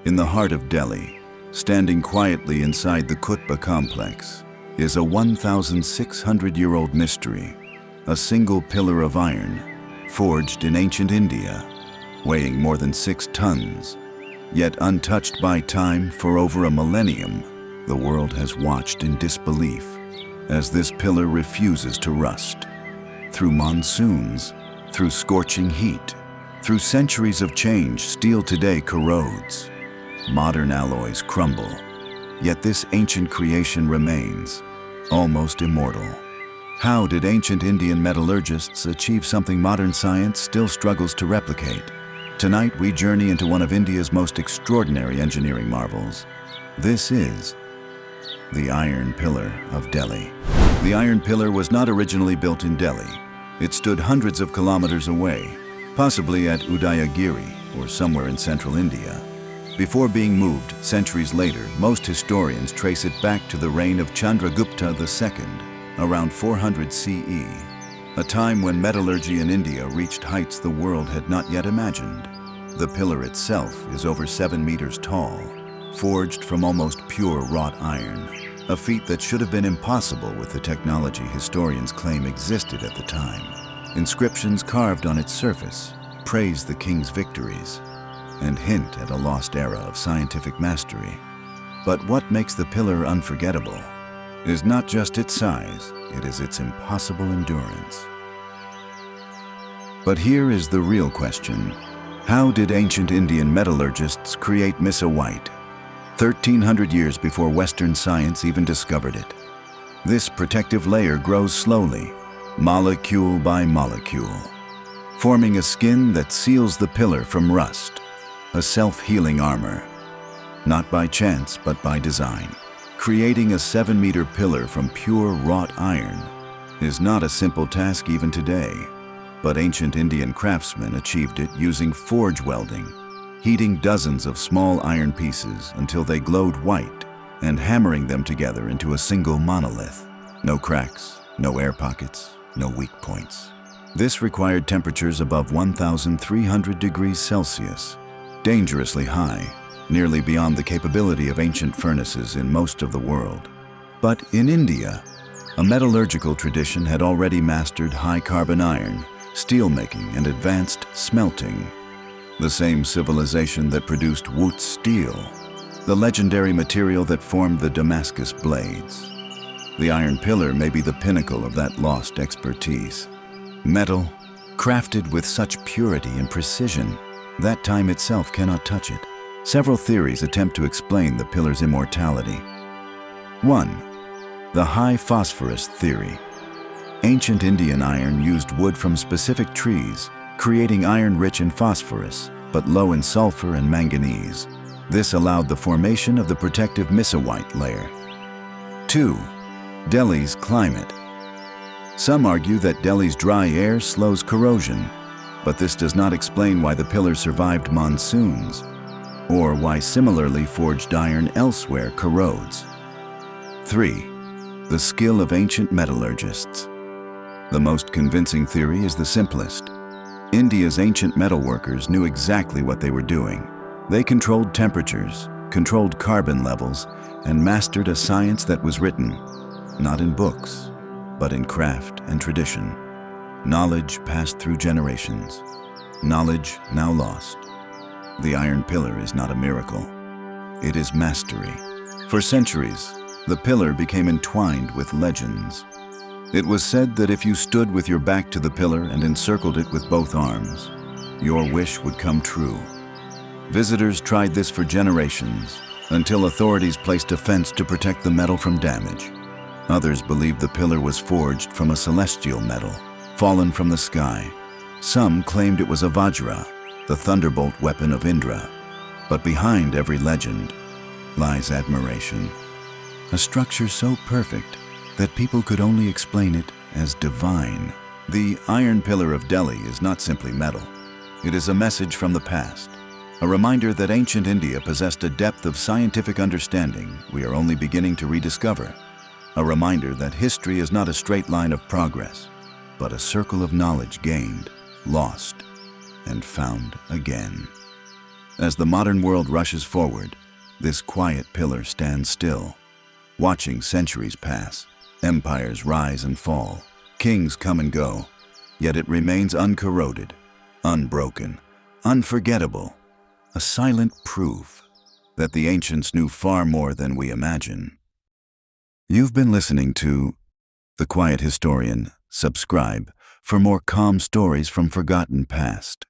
In the heart of Delhi, standing quietly inside the Qutb complex, is a 1,600-year-old mystery, a single pillar of iron, forged in ancient India, weighing more than 6 tons. Yet untouched by time for over a millennium, the world has watched in disbelief as this pillar refuses to rust. Through monsoons, through scorching heat, through centuries of change, steel today corrodes. Modern alloys crumble, yet this ancient creation remains, almost immortal. How did ancient Indian metallurgists achieve something modern science still struggles to replicate? Tonight we journey into one of India's most extraordinary engineering marvels. This is the Iron Pillar of Delhi. The Iron Pillar was not originally built in Delhi. It stood hundreds of kilometers away, possibly at Udayagiri or somewhere in central India. Before being moved centuries later, most historians trace it back to the reign of Chandragupta II, around 400 CE, a time when metallurgy in India reached heights the world had not yet imagined. The pillar itself is over 7 meters tall, forged from almost pure wrought iron, a feat that should have been impossible with the technology historians claim existed at the time. Inscriptions carved on its surface praise the king's victories and hint at a lost era of scientific mastery. But what makes the pillar unforgettable is not just its size, it is its impossible endurance. But here is the real question. How did ancient Indian metallurgists create Missa white, 1,300 years before Western science even discovered it? This protective layer grows slowly, molecule by molecule, forming a skin that seals the pillar from rust, a self-healing armor. Not by chance, but by design. Creating a 7-meter pillar from pure wrought iron is not a simple task even today, but ancient Indian craftsmen achieved it using forge welding, heating dozens of small iron pieces until they glowed white and hammering them together into a single monolith. No cracks, no air pockets, no weak points. This required temperatures above 1,300 degrees Celsius, dangerously high, nearly beyond the capability of ancient furnaces in most of the world. But in India, a metallurgical tradition had already mastered high-carbon iron, steelmaking, and advanced smelting. The same civilization that produced wootz steel, the legendary material that formed the Damascus blades. The Iron Pillar may be the pinnacle of that lost expertise. Metal, crafted with such purity and precision that time itself cannot touch it. Several theories attempt to explain the pillar's immortality. 1. The high phosphorus theory. Ancient Indian iron used wood from specific trees, creating iron rich in phosphorus, but low in sulfur and manganese. This allowed the formation of the protective Missa white layer. 2. Delhi's climate. Some argue that Delhi's dry air slows corrosion, but this does not explain why the pillar survived monsoons, or why similarly forged iron elsewhere corrodes. 3. The skill of ancient metallurgists. The most convincing theory is the simplest. India's ancient metalworkers knew exactly what they were doing. They controlled temperatures, controlled carbon levels, and mastered a science that was written, not in books, but in craft and tradition. Knowledge passed through generations. Knowledge now lost. The Iron Pillar is not a miracle. It is mastery. For centuries, the pillar became entwined with legends. It was said that if you stood with your back to the pillar and encircled it with both arms, your wish would come true. Visitors tried this for generations, until authorities placed a fence to protect the metal from damage. Others believed the pillar was forged from a celestial metal, fallen from the sky. Some claimed it was a Vajra, the thunderbolt weapon of Indra. But behind every legend lies admiration. A structure so perfect that people could only explain it as divine. The Iron Pillar of Delhi is not simply metal. It is a message from the past, a reminder that ancient India possessed a depth of scientific understanding we are only beginning to rediscover. A reminder that history is not a straight line of progress, but a circle of knowledge gained, lost, and found again. As the modern world rushes forward, this quiet pillar stands still, watching centuries pass, empires rise and fall, kings come and go, yet it remains uncorroded, unbroken, unforgettable, a silent proof that the ancients knew far more than we imagine. You've been listening to The Quiet Historian. Subscribe for more calm stories from forgotten past.